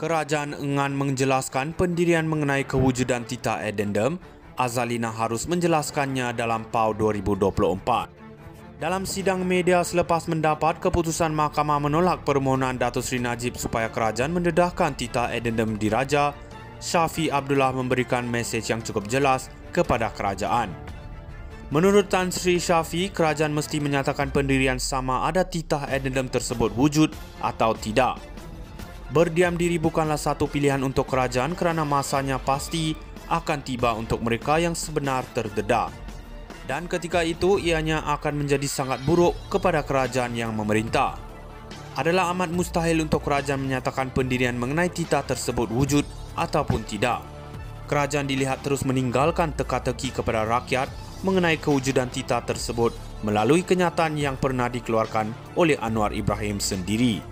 Kerajaan enggan menjelaskan pendirian mengenai kewujudan titah addendum. Azalina harus menjelaskannya dalam PAU 2024. Dalam sidang media selepas mendapat keputusan mahkamah menolak permohonan Datuk Seri Najib supaya kerajaan mendedahkan titah addendum diraja, Shafie Abdullah memberikan mesej yang cukup jelas kepada kerajaan. Menurut Tan Sri Shafie, kerajaan mesti menyatakan pendirian sama ada titah addendum tersebut wujud atau tidak. Berdiam diri bukanlah satu pilihan untuk kerajaan kerana masanya pasti akan tiba untuk mereka yang sebenar terdedah. Dan ketika itu, ianya akan menjadi sangat buruk kepada kerajaan yang memerintah. Adalah amat mustahil untuk kerajaan menyatakan pendirian mengenai titah tersebut wujud ataupun tidak. Kerajaan dilihat terus meninggalkan teka-teki kepada rakyat mengenai kewujudan titah tersebut melalui kenyataan yang pernah dikeluarkan oleh Anwar Ibrahim sendiri.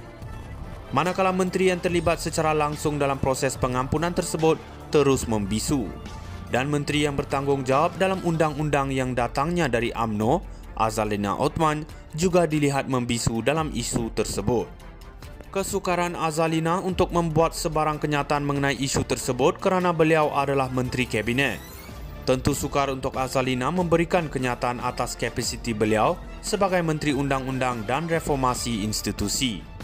Manakala menteri yang terlibat secara langsung dalam proses pengampunan tersebut terus membisu, dan menteri yang bertanggungjawab dalam undang-undang yang datangnya dari UMNO, Azalina Othman, juga dilihat membisu dalam isu tersebut. Kesukaran Azalina untuk membuat sebarang kenyataan mengenai isu tersebut kerana beliau adalah menteri kabinet. Tentu sukar untuk Azalina memberikan kenyataan atas kapasiti beliau sebagai menteri undang-undang dan reformasi institusi.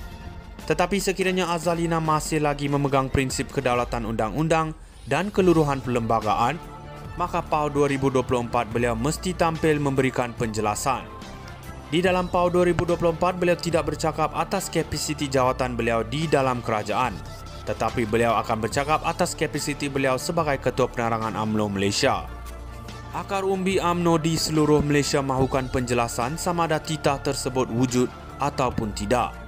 Tetapi sekiranya Azalina masih lagi memegang prinsip kedaulatan undang-undang dan keluruhan perlembagaan, maka PAU 2024 beliau mesti tampil memberikan penjelasan. Di dalam PAU 2024, beliau tidak bercakap atas kapasiti jawatan beliau di dalam kerajaan, tetapi beliau akan bercakap atas kapasiti beliau sebagai Ketua Penerangan UMNO Malaysia. Akar umbi UMNO di seluruh Malaysia mahukan penjelasan sama ada titah tersebut wujud ataupun tidak.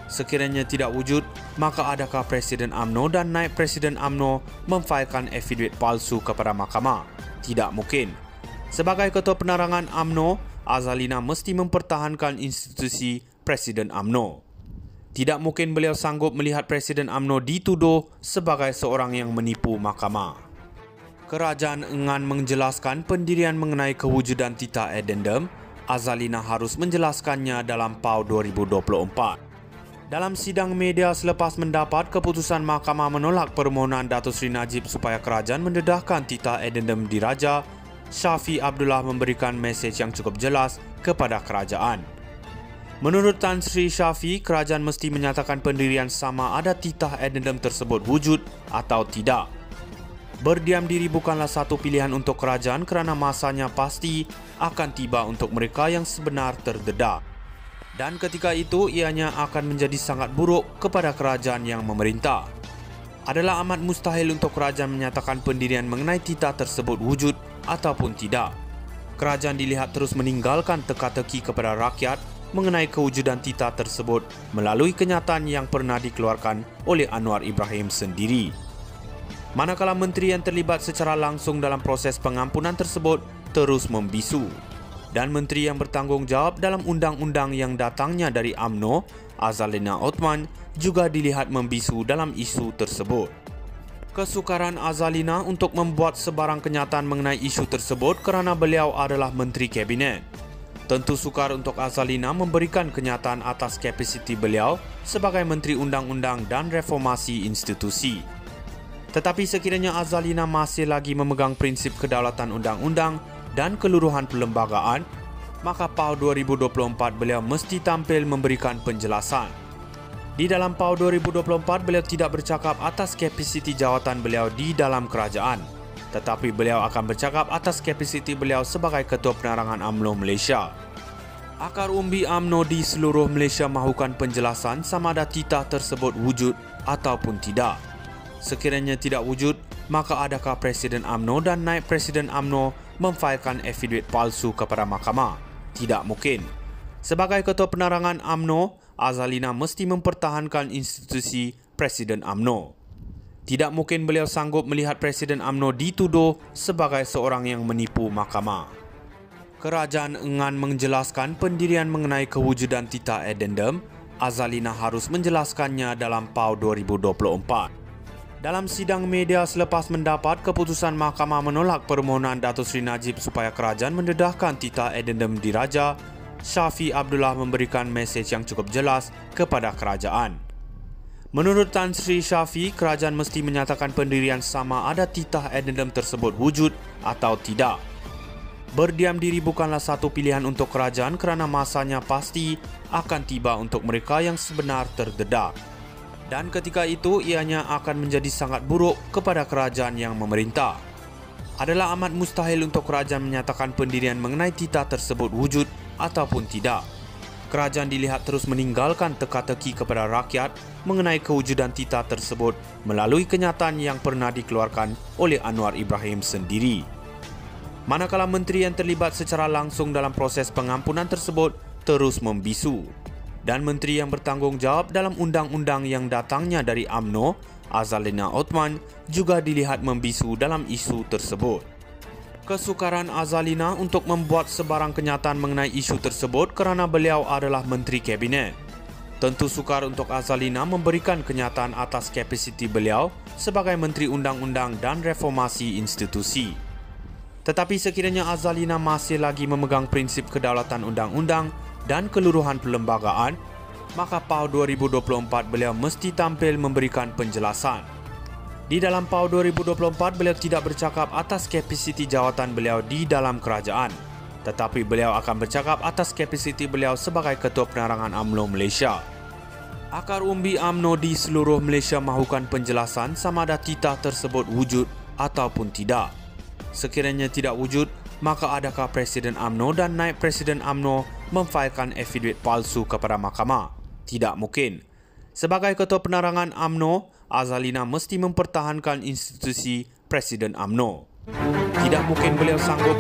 Sekiranya tidak wujud, maka adakah Presiden UMNO dan Naib Presiden UMNO memfailkan affidavit palsu kepada mahkamah? Tidak mungkin. Sebagai Ketua Penerangan UMNO, Azalina mesti mempertahankan institusi Presiden UMNO. Tidak mungkin beliau sanggup melihat Presiden UMNO dituduh sebagai seorang yang menipu mahkamah. Kerajaan enggan menjelaskan pendirian mengenai kewujudan titah addendum. Azalina harus menjelaskannya dalam PAU 2024. Dalam sidang media selepas mendapat keputusan mahkamah menolak permohonan Datuk Seri Najib supaya kerajaan mendedahkan titah addendum diraja, Shafie Abdullah memberikan mesej yang cukup jelas kepada kerajaan. Menurut Tan Sri Shafie, kerajaan mesti menyatakan pendirian sama ada titah addendum tersebut wujud atau tidak. Berdiam diri bukanlah satu pilihan untuk kerajaan kerana masanya pasti akan tiba untuk mereka yang sebenar terdedah. Dan ketika itu, ianya akan menjadi sangat buruk kepada kerajaan yang memerintah. Adalah amat mustahil untuk kerajaan menyatakan pendirian mengenai titah tersebut wujud ataupun tidak. Kerajaan dilihat terus meninggalkan teka-teki kepada rakyat mengenai kewujudan titah tersebut melalui kenyataan yang pernah dikeluarkan oleh Anwar Ibrahim sendiri. Manakala menteri yang terlibat secara langsung dalam proses pengampunan tersebut terus membisu, dan menteri yang bertanggungjawab dalam undang-undang yang datangnya dari UMNO, Azalina Othman, juga dilihat membisu dalam isu tersebut. Kesukaran Azalina untuk membuat sebarang kenyataan mengenai isu tersebut kerana beliau adalah menteri kabinet. Tentu sukar untuk Azalina memberikan kenyataan atas kapasiti beliau sebagai menteri undang-undang dan reformasi institusi. Tetapi sekiranya Azalina masih lagi memegang prinsip kedaulatan undang-undang dan keluruhan perlembagaan, maka PAU 2024 beliau mesti tampil memberikan penjelasan. Di dalam PAU 2024, beliau tidak bercakap atas kapasiti jawatan beliau di dalam kerajaan, tetapi beliau akan bercakap atas kapasiti beliau sebagai Ketua Penerangan UMNO Malaysia. Akar umbi UMNO di seluruh Malaysia mahukan penjelasan sama ada titah tersebut wujud ataupun tidak. Sekiranya tidak wujud, maka adakah Presiden UMNO dan Naib Presiden UMNO memfailkan affidavit palsu kepada mahkamah? Tidak mungkin. Sebagai Ketua Penerangan UMNO, Azalina mesti mempertahankan institusi Presiden UMNO. Tidak mungkin beliau sanggup melihat Presiden UMNO dituduh sebagai seorang yang menipu mahkamah. Kerajaan enggan menjelaskan pendirian mengenai kewujudan titah addendum. Azalina harus menjelaskannya dalam PAU 2024. Dalam sidang media selepas mendapat keputusan mahkamah menolak permohonan Datuk Seri Najib supaya kerajaan mendedahkan titah addendum diraja, Shafie Abdullah memberikan mesej yang cukup jelas kepada kerajaan. Menurut Tan Sri Syafi, kerajaan mesti menyatakan pendirian sama ada titah addendum tersebut wujud atau tidak. Berdiam diri bukanlah satu pilihan untuk kerajaan kerana masanya pasti akan tiba untuk mereka yang sebenar terdedah. Dan ketika itu ianya akan menjadi sangat buruk kepada kerajaan yang memerintah. Adalah amat mustahil untuk kerajaan menyatakan pendirian mengenai titah tersebut wujud ataupun tidak. Kerajaan dilihat terus meninggalkan teka-teki kepada rakyat mengenai kewujudan titah tersebut melalui kenyataan yang pernah dikeluarkan oleh Anwar Ibrahim sendiri. Manakala menteri yang terlibat secara langsung dalam proses pengampunan tersebut terus membisu. Dan menteri yang bertanggungjawab dalam undang-undang yang datangnya dari UMNO, Azalina Othman, juga dilihat membisu dalam isu tersebut. Kesukaran Azalina untuk membuat sebarang kenyataan mengenai isu tersebut kerana beliau adalah menteri kabinet. Tentu sukar untuk Azalina memberikan kenyataan atas kapasiti beliau sebagai menteri undang-undang dan reformasi institusi. Tetapi sekiranya Azalina masih lagi memegang prinsip kedaulatan undang-undang dan keluruhan perlembagaan, maka PAU 2024 beliau mesti tampil memberikan penjelasan. Di dalam PAU 2024, beliau tidak bercakap atas kapasiti jawatan beliau di dalam kerajaan, tetapi beliau akan bercakap atas kapasiti beliau sebagai Ketua Penerangan UMNO Malaysia. Akar umbi UMNO di seluruh Malaysia mahukan penjelasan sama ada titah tersebut wujud ataupun tidak. Sekiranya tidak wujud, maka adakah Presiden UMNO dan Naib Presiden UMNO memfailkan affidavit palsu kepada mahkamah? Tidak mungkin. Sebagai Ketua Penerangan UMNO, Azalina mesti mempertahankan institusi Presiden UMNO. Tidak mungkin beliau sanggup